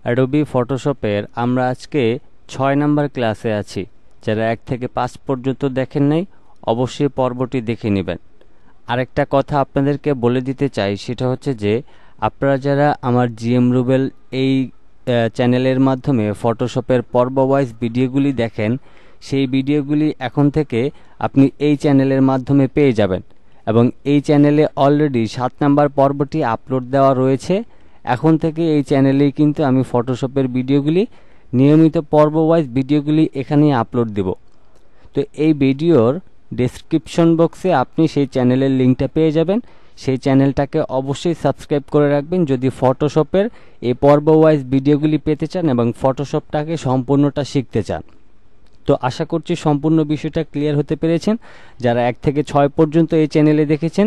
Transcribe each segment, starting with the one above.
Adobe ফটোশপের আমরা আজকে 6 number ক্লাসে আছি। যারা 1 থেকে 5 পর্যন্ত দেখেন নাই অবশ্যই পর্বটি দেখে নেবেন। আরেকটা কথা আপনাদেরকে বলে দিতে চাই, সেটা হচ্ছে যে আপনারা যারা আমার জিএম রুবেল এই চ্যানেলের মাধ্যমে ফটোশপের পর্ব ওয়াইজ ভিডিওগুলি দেখেন, সেই ভিডিওগুলি এখন থেকে আপনি এই চ্যানেলের মাধ্যমে পেয়ে যাবেন। এবং এই চ্যানেলে অলরেডি 7 নাম্বার পর্বটি আপলোড দেওয়া রয়েছে। এখন থেকে এই চ্যানেলেই কিন্তু আমি ফটোশপের ভিডিওগুলি নিয়মিত পর্ব ওয়াইজ ভিডিওগুলি এখানেই আপলোড দেব। তো এই ভিডিওর ডেসক্রিপশন বক্সে আপনি সেই চ্যানেলের লিঙ্কটা পেয়ে যাবেন। সেই চ্যানেলটাকে অবশ্যই সাবস্ক্রাইব করে রাখবেন যদি ফটোশপের এই পর্ব ওয়াইজ ভিডিওগুলি পেতে চান এবং ফটোশপটাকে সম্পূর্ণটা শিখতে চান। তো আশা করছি সম্পূর্ণ বিষয়টা ক্লিয়ার হতে পেরেছেন। যারা 1 থেকে 6 পর্যন্ত এই চ্যানেলে দেখেছেন,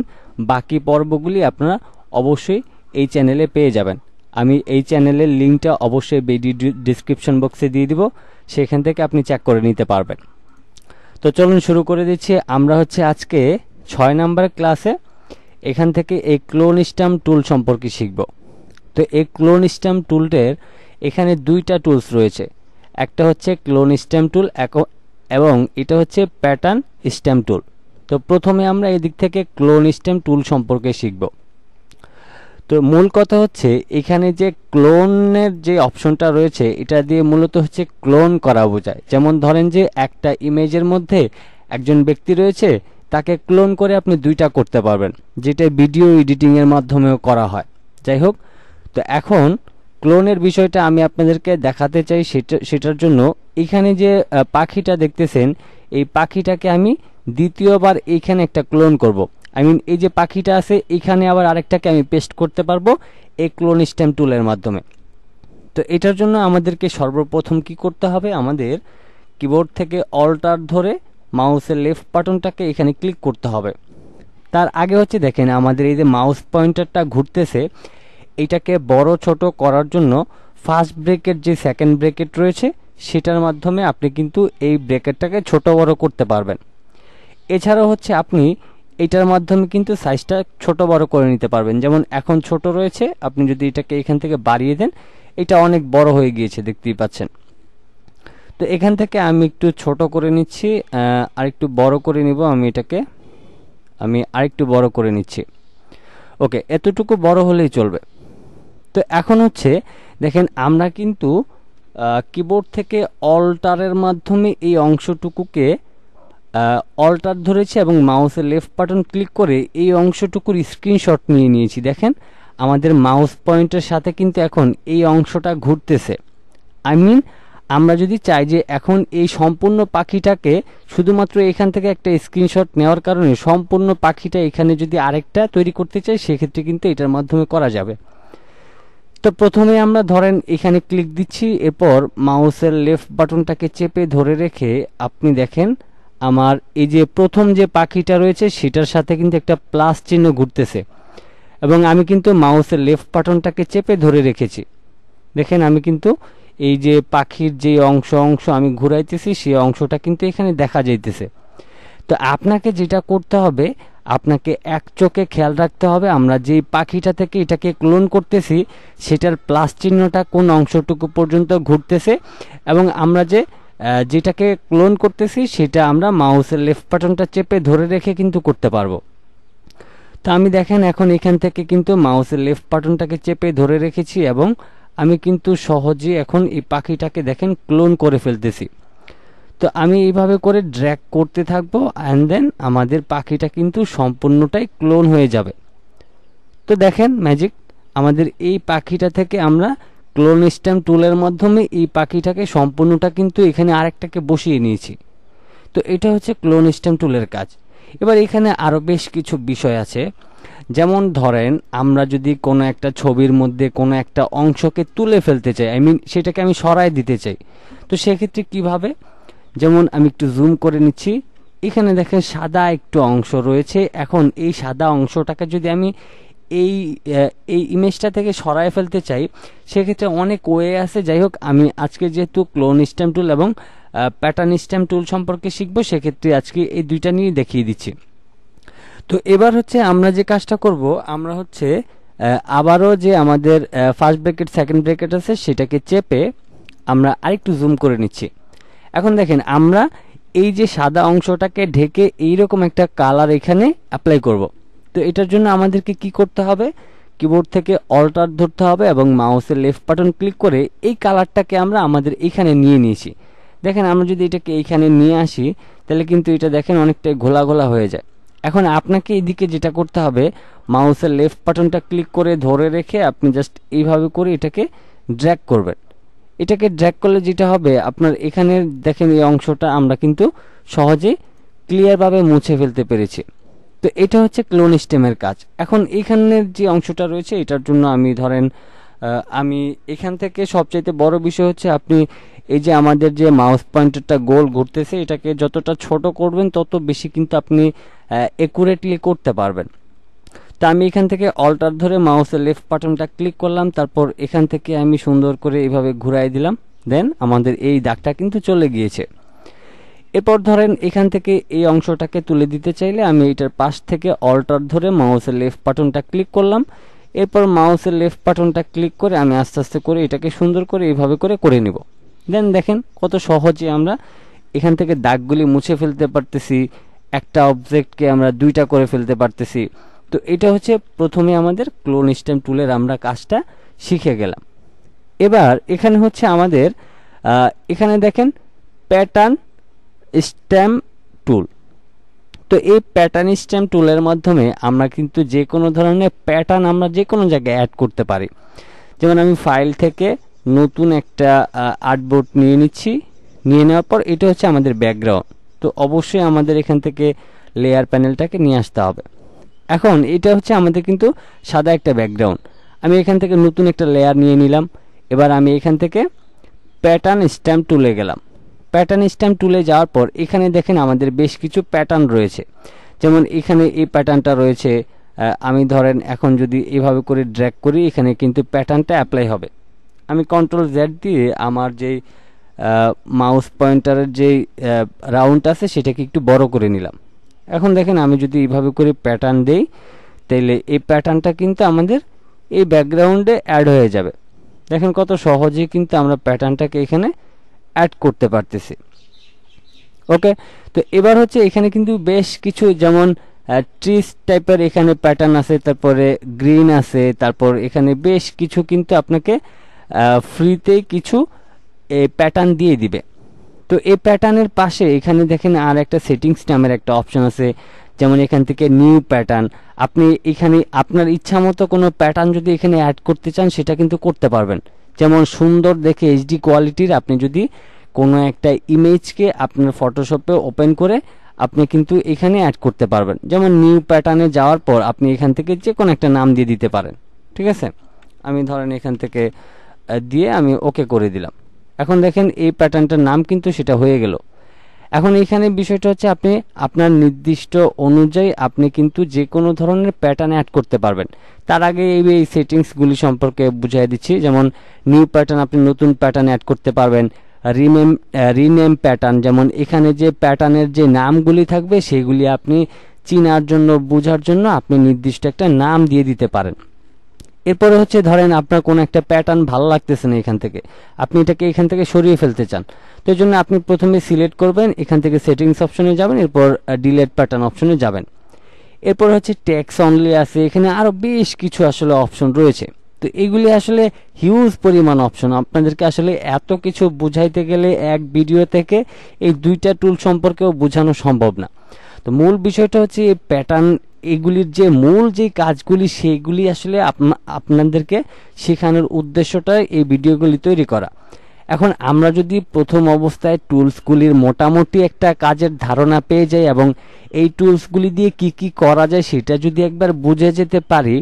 বাকি পর্বগুলি আপনারা অবশ্যই এই চ্যানেলে পেয়ে যাবেন। আমি এই চ্যানেলের লিঙ্কটা অবশ্যই ভিডিও ডিসক্রিপশন বক্সে দিয়ে দিব, সেখান থেকে আপনি চেক করে নিতে পারবেন। তো চলুন শুরু করে দিচ্ছি। আমরা হচ্ছে আজকে 6 নাম্বার ক্লাসে এখান থেকে এই ক্লোন স্ট্যাম্প টুল সম্পর্কে শিখব। তো এই ক্লোন স্ট্যাম্প টুলটার এখানে 2টা টুলস রয়েছে। একটা হচ্ছে ক্লোন স্ট্যাম্প টুল এবং এটা হচ্ছে প্যাটার্ন স্ট্যাম্প টুল। তো প্রথমে আমরা এদিক থেকে ক্লোন স্ট্যাম্প টুল সম্পর্কে শিখব। তো মূল কথা হচ্ছে এখানে যে ক্লোনের যে অপশনটা রয়েছে, এটা দিয়ে মূলত হচ্ছে ক্লোন করা বোঝায়। যেমন ধরেন যে একটা ইমেজের মধ্যে একজন ব্যক্তি রয়েছে, তাকে ক্লোন করে আপনি 2টা করতে পারবেন, যেটা ভিডিও এডিটিংয়ের মাধ্যমেও করা হয়। যাই হোক, তো এখন ক্লোনের বিষয়টা আমি আপনাদেরকে দেখাতে চাই। সেটার জন্য এখানে যে পাখিটা দেখতেছেন, এই পাখিটাকে আমি দ্বিতীয়বার এইখানে একটা ক্লোন করব। এই যে পাখিটা আছে, এখানে আবার আরেকটাকে আমি পেস্ট করতে পারবো এই ক্লোন স্ট্যাম্প টুলের মাধ্যমে। তো এটার জন্য আমাদেরকে সর্বপ্রথম কি করতে হবে, আমাদের কিবোর্ড থেকে অল্টার ধরে মাউসের লেফট বাটনটাকে এখানে ক্লিক করতে হবে। তার আগে হচ্ছে দেখেন আমাদের এই যে মাউস পয়েন্টারটা ঘুরতেছে, এটাকে বড় ছোট করার জন্য ফার্স্ট ব্রেকেট যে সেকেন্ড ব্রেকেট রয়েছে, সেটার মাধ্যমে আপনি কিন্তু এই ব্রেকেটটাকে ছোট বড় করতে পারবেন। এছাড়াও হচ্ছে আপনি এটার মাধ্যমে কিন্তু সাইজটা ছোট বড় করে নিতে পারবেন। যেমন এখন ছোট রয়েছে, আপনি যদি এটাকে এখান থেকে বাড়িয়ে দেন, এটা অনেক বড় হয়ে গিয়েছে, দেখতেই পাচ্ছেন। তো এখান থেকে আমি একটু ছোট করে নিচ্ছি, আরেকটু বড় করে নিব। আমি আরেকটু বড় করে নিচ্ছি। ওকে, এতটুকু বড় হলেই চলবে। তো এখন হচ্ছে দেখেন আমরা কিন্তু কিবোর্ড থেকে অল্টারের মাধ্যমে এই অংশটুকুকে অল্টার ধরেছি এবং মাউসের লেফট বাটন ক্লিক করে এই অংশটুকুর স্ক্রিনশট নিয়ে নিয়েছি। দেখেন আমাদের মাউস পয়েন্টের সাথে কিন্তু এখন এই অংশটা ঘুরতেছে। আমরা যদি চাই যে এখন এই সম্পূর্ণ পাখিটাকে শুধুমাত্র এখান থেকে একটা স্ক্রিনশট নেওয়ার কারণে সম্পূর্ণ পাখিটা এখানে যদি আরেকটা তৈরি করতে চাই, সেক্ষেত্রে কিন্তু এটার মাধ্যমে করা যাবে। তো প্রথমে আমরা ধরেন এখানে ক্লিক দিচ্ছি, এরপর মাউসের লেফট বাটনটাকে চেপে ধরে রেখে আপনি দেখেন আমার এই যে প্রথম যে পাখিটা রয়েছে, সেটার সাথে কিন্তু একটা প্লাস চিহ্ন ঘুরতেছে এবং আমি কিন্তু মাউসের লেফট বাটনটাকে চেপে ধরে রেখেছি। দেখেন আমি কিন্তু এই যে পাখির যে অংশ আমি ঘুরাইতেছি, সেই অংশটা কিন্তু এখানে দেখা যাইতেছে। তো আপনাকে যেটা করতে হবে, আপনাকে এক চোখে খেয়াল রাখতে হবে আমরা যে পাখিটা থেকে এটাকে ক্লোন করতেছি, সেটার প্লাস চিহ্নটা কোন অংশটুকু পর্যন্ত ঘুরতেছে এবং আমরা যেটাকে ক্লোন করতেছি সেটা আমরা মাউসের লেফট বাটনটা চেপে ধরে রেখে কিন্তু করতে পারবো। তো আমি দেখেন এখন এখান থেকে কিন্তু মাউসের লেফট বাটনটাকে চেপে ধরে রেখেছি এবং আমি কিন্তু সহজে এখন এই পাখিটাকে দেখেন ক্লোন করে ফেলতেছি। তো আমি এইভাবে করে ড্র্যাগ করতে থাকবো অ্যান্ড দেন আমাদের পাখিটা কিন্তু সম্পূর্ণটাই ক্লোন হয়ে যাবে। তো দেখেন ম্যাজিক, আমাদের এই পাখিটা থেকে আমরা ক্লোন স্ট্যাম্প টুলের মাধ্যমে এই পাখিটাকে সম্পূর্ণটা কিন্তু এখানে আরেকটাকে বসিয়ে নিয়েছি। তো এটা হচ্ছে ক্লোন স্ট্যাম্প টুলের কাজ। এবার এখানে আরও বেশ কিছু বিষয় আছে। যেমন ধরেন আমরা যদি কোনো একটা ছবির মধ্যে কোনো একটা অংশকে তুলে ফেলতে চাই, সেটাকে আমি সরাই দিতে চাই, তো সেক্ষেত্রে কিভাবে, যেমন আমি একটু জুম করে নিচ্ছি, এখানে দেখেন সাদা একটু অংশ রয়েছে। এখন এই সাদা অংশটাকে যদি আমি এই ইমেজটা থেকে সরাই ফেলতে চাই, সেক্ষেত্রে অনেক ওয়ে আছে। যাই হোক, আমি আজকে যেহেতু ক্লোন স্ট্যাম্প টুল এবং প্যাটার্ন স্ট্যাম্প টুল সম্পর্কে শিখবো, সেক্ষেত্রে আজকে এই 2টা নিয়ে দেখিয়ে দিচ্ছি। তো এবার হচ্ছে আমরা যে কাজটা করব, আমরা হচ্ছে আবারও যে আমাদের ফার্স্ট ব্র্যাকেট সেকেন্ড ব্র্যাকেট আছে সেটাকে চেপে আমরা আরেকটু জুম করে নিচ্ছি। এখন দেখেন আমরা এই যে সাদা অংশটাকে ঢেকে এইরকম একটা কালার এখানে অ্যাপ্লাই করব। তো এটার জন্য আমাদেরকে কি করতে হবে, কিবোর্ড থেকে অল্টার ধরতে হবে এবং মাউসের লেফট বাটন ক্লিক করে এই কালারটাকে আমরা আমাদের এখানে নিয়ে নিয়েছি। দেখেন আমরা যদি এটাকে এইখানে নিয়ে আসি তাহলে কিন্তু এটা দেখেন অনেকটাই ঘোলা ঘোলা হয়ে যায়। এখন আপনাকে এদিকে যেটা করতে হবে, মাউসের লেফট বাটনটা ক্লিক করে ধরে রেখে আপনি জাস্ট এইভাবে করে এটাকে ড্র্যাগ করবেন। এটাকে ড্র্যাগ করলে যেটা হবে, আপনার এখানে দেখেন এই অংশটা আমরা কিন্তু সহজেই ক্লিয়ারভাবে মুছে ফেলতে পেরেছি। তো এটা হচ্ছে ক্লোন স্টেমের কাজ। এখন এখানের যে অংশটা রয়েছে এটার জন্য আমি ধরেন আমি এখান থেকে সবচাইতে বড় বিষয় হচ্ছে আপনি এই যে আমাদের যে মাউস পয়েন্টারটা গোল ঘুরতেছে এটাকে যতটা ছোট করবেন তত বেশি কিন্তু আপনি একুরেটলি করতে পারবেন। তো আমি এখান থেকে অল্টার ধরে মাউসের লেফট বাটনটা ক্লিক করলাম, তারপর এখান থেকে আমি সুন্দর করে এইভাবে ঘুরাই দিলাম, দেন আমাদের এই দাগটা কিন্তু চলে গিয়েছে। এরপর ধরেন এখান থেকে এই অংশটাকে তুলে দিতে চাইলে আমি এটার পাশ থেকে অল্টার ধরে মাউসের লেফট বাটনটা ক্লিক করলাম, এরপর মাউসের লেফট বাটনটা ক্লিক করে আমি আস্তে আস্তে করে এটাকে সুন্দর করে এইভাবে করে নিব। দেন দেখেন কত সহজে আমরা এখান থেকে দাগগুলি মুছে ফেলতে পারতেছি, একটা অবজেক্টকে আমরা দুইটা করে ফেলতে পারতেছি। তো এটা হচ্ছে প্রথমে আমাদের ক্লোন স্টেম টুলের আমরা কাজটা শিখে গেলাম। এবার এখানে হচ্ছে আমাদের এখানে দেখেন প্যাটার্ন স্ট্যাম্প টুল। তো এই প্যাটার্ন স্ট্যাম্প টুলের মাধ্যমে আমরা কিন্তু যে কোনো ধরনের প্যাটার্ন আমরা যে কোনো জায়গায় অ্যাড করতে পারি। যেমন আমি ফাইল থেকে নতুন একটা আর্টবোর্ড নিয়ে নিচ্ছি, নিয়ে নেওয়ার পর এটা হচ্ছে আমাদের ব্যাকগ্রাউন্ড। তো অবশ্যই আমাদের এখান থেকে লেয়ার প্যানেলটাকে নিয়ে আসতে হবে। এখন এটা হচ্ছে আমাদের কিন্তু সাদা একটা ব্যাকগ্রাউন্ড, আমি এখান থেকে নতুন একটা লেয়ার নিয়ে নিলাম। এবার আমি এখান থেকে প্যাটার্ন স্ট্যাম্প টুলে গেলাম। প্যাটার্ন স্ট্যাম্প টুলে যাওয়ার পর এখানে দেখেন আমাদের বেশ কিছু প্যাটার্ন রয়েছে। যেমন এখানে এই প্যাটার্নটা রয়েছে, আমি ধরেন এখন যদি এভাবে করে ড্র্যাগ করি এখানে কিন্তু প্যাটার্নটা অ্যাপ্লাই হবে। আমি কন্ট্রোল জেড দিয়ে আমার যেই মাউস পয়েন্টারের যেই রাউন্ড আছে সেটাকে একটু বড় করে নিলাম। এখন দেখেন আমি যদি এইভাবে করে প্যাটার্ন দেই তাইলে এই প্যাটার্নটা কিন্তু আমাদের এই ব্যাকগ্রাউন্ডে অ্যাড হয়ে যাবে। দেখেন কত সহজেই কিন্তু আমরা প্যাটার্নটাকে এখানে অ্যাড করতে পারতেছি। ওকে, তো এবার হচ্ছে এখানে কিন্তু বেশ কিছু যেমন ট্রিস টাইপের এখানে প্যাটার্ন আছে, তারপরে গ্রিন আছে, তারপর এখানে বেশ কিছু কিন্তু আপনাকে ফ্রিতেই কিছু প্যাটার্ন দিয়ে দিবে। তো এই প্যাটার্নের পাশে এখানে দেখেন আর একটা সেটিংস নামের একটা অপশন আছে, যেমন এখান থেকে নিউ প্যাটার্ন। আপনি এখানে আপনার ইচ্ছা মতো কোনো প্যাটার্ন যদি এখানে অ্যাড করতে চান সেটা কিন্তু করতে পারবেন। যেমন সুন্দর দেখে এইচডি কোয়ালিটির আপনি যদি কোনো একটা ইমেজকে আপনার ফটোশপে ওপেন করে আপনি কিন্তু এখানে অ্যাড করতে পারবেন। যেমন নিউ প্যাটার্নে যাওয়ার পর আপনি এখান থেকে যে কোনো একটা নাম দিয়ে দিতে পারেন। ঠিক আছে, আমি ধরেন এখান থেকে দিয়ে আমি ওকে করে দিলাম। এখন দেখেন এই প্যাটার্নটার নাম কিন্তু সেটা হয়ে গেল। এখন এখানে বিষয়টা হচ্ছে আপনি আপনার নির্দিষ্ট অনুযায়ী আপনি কিন্তু যে কোনো ধরনের প্যাটার্ন অ্যাড করতে পারবেন। তার আগে এই সেটিংসগুলি সম্পর্কে বুঝিয়ে দিচ্ছি। যেমন নিউ প্যাটার্ন, আপনি নতুন প্যাটার্ন অ্যাড করতে পারবেন। রিনেম প্যাটার্ন, যেমন এখানে যে প্যাটার্নের যে নামগুলি থাকবে সেগুলি আপনি চিনার জন্য বোঝার জন্য আপনি নির্দিষ্ট একটা নাম দিয়ে দিতে পারেন। এরপরে হচ্ছে ধরেন আপনার কোনো একটা প্যাটার্ন ভালো লাগতেছে না, এখান থেকে আপনি এটাকে এখান থেকে সরিয়ে ফেলতে চান। তো এই জন্য আপনি প্রথমে সিলেক্ট করবেন, এখান থেকে সেটিংস অপশনে যাবেন, এরপর ডিলিট প্যাটার্ন অপশনে যাবেন। এরপর হচ্ছে টেক্সট অনলি আছে, এখানে আরও বেশ কিছু আসলে অপশন রয়েছে। তো এগুলি আসলে হিউজ পরিমাণ অপশন, আপনাদেরকে আসলে এত কিছু বুঝাইতে গেলে এক ভিডিও থেকে এই দুইটা টুল সম্পর্কেও বোঝানো সম্ভব না। তো মূল বিষয়টা হচ্ছে এই প্যাটার্ন এগুলির যে মূল যে কাজগুলি সেগুলি আসলে আপনাদেরকে শেখানোর উদ্দেশ্যটা এই ভিডিওগুলি তৈরি করা। এখন আমরা যদি প্রথম অবস্থায় টুলসগুলির মোটামুটি একটা কাজের ধারণা পেয়ে যাই এবং এই টুলসগুলি দিয়ে কি কি করা যায় সেটা যদি একবার বুঝে যেতে পারি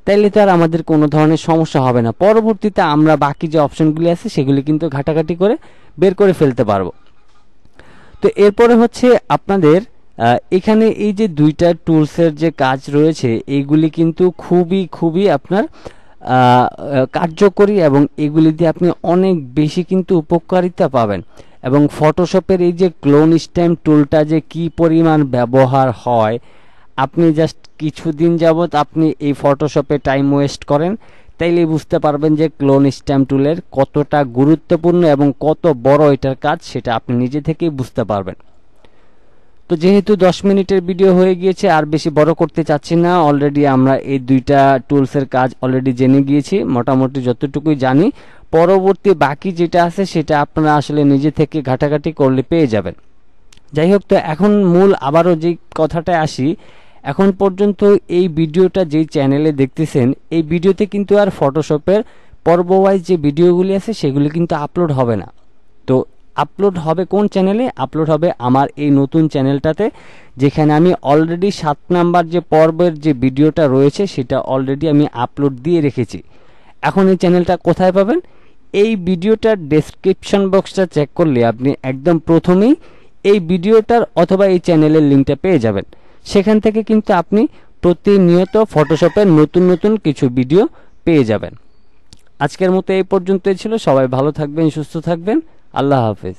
তাইলে তো আর আমাদের কোনো ধরনের সমস্যা হবে না। পরবর্তীতে আমরা বাকি যে অপশনগুলি আছে সেগুলি কিন্তু ঘাটাঘাটি করে বের করে ফেলতে পারবো। তো এরপরে হচ্ছে আপনাদের এখানে এই যে দুইটা টুলসের যে কাজ রয়েছে এইগুলি কিন্তু খুবই আপনার কার্যকরী এবং এগুলি দিয়ে আপনি অনেক বেশি কিন্তু উপকারিতা পাবেন। এবং ফটোশপের এই যে ক্লোন স্ট্যাম্প টুলটা যে কি পরিমাণ ব্যবহার হয় আপনি জাস্ট কিছুদিন যাবত আপনি এই ফটোশপে টাইম ওয়েস্ট করেন, তাইলে বুঝতে পারবেন যে ক্লোন স্ট্যাম্প টুলের কতটা গুরুত্বপূর্ণ এবং কত বড় এটার কাজ, সেটা আপনি নিজে থেকেই বুঝতে পারবেন। তো যেহেতু 10 মিনিটের ভিডিও হয়ে গিয়েছে, আর বেশি বড় করতে চাচ্ছি না। অলরেডি আমরা এই দুইটা টুলসের কাজ অলরেডি জেনে গিয়েছি, মোটামুটি যতটুকুই জানি। পরবর্তী বাকি যেটা আছে সেটা আপনারা আসলে নিজে থেকে ঘাটাঘাটি করলে পেয়ে যাবেন। যাই হোক, তো এখন মূল আবারও যে কথাটায় আসি, এখন পর্যন্ত এই ভিডিওটা যেই চ্যানেলে দেখতেছেন, এই ভিডিওতে কিন্তু আর ফটোশপের পর্ব ওয়াইজ যে ভিডিওগুলি আছে সেগুলি কিন্তু আপলোড হবে না। তো আপলোড হবে কোন চ্যানেলে? আপলোড হবে আমার এই নতুন চ্যানেলটাতে, যেখানে আমি অলরেডি 7 নাম্বার যে পর্বের যে ভিডিওটা রয়েছে সেটা অলরেডি আমি আপলোড দিয়ে রেখেছি। এখন এই চ্যানেলটা কোথায় পাবেন? এই ভিডিওটার ডেসক্রিপশন বক্সটা চেক করলে আপনি একদম প্রথমেই এই ভিডিওটার অথবা এই চ্যানেলের লিঙ্কটা পেয়ে যাবেন। সেখান থেকে কিন্তু আপনি প্রতিনিয়ত ফটোশপের নতুন নতুন কিছু ভিডিও পেয়ে যাবেন। আজকের মতো এই পর্যন্তই ছিল। সবাই ভালো থাকবেন, সুস্থ থাকবেন। আল্লাহ হাফেজ।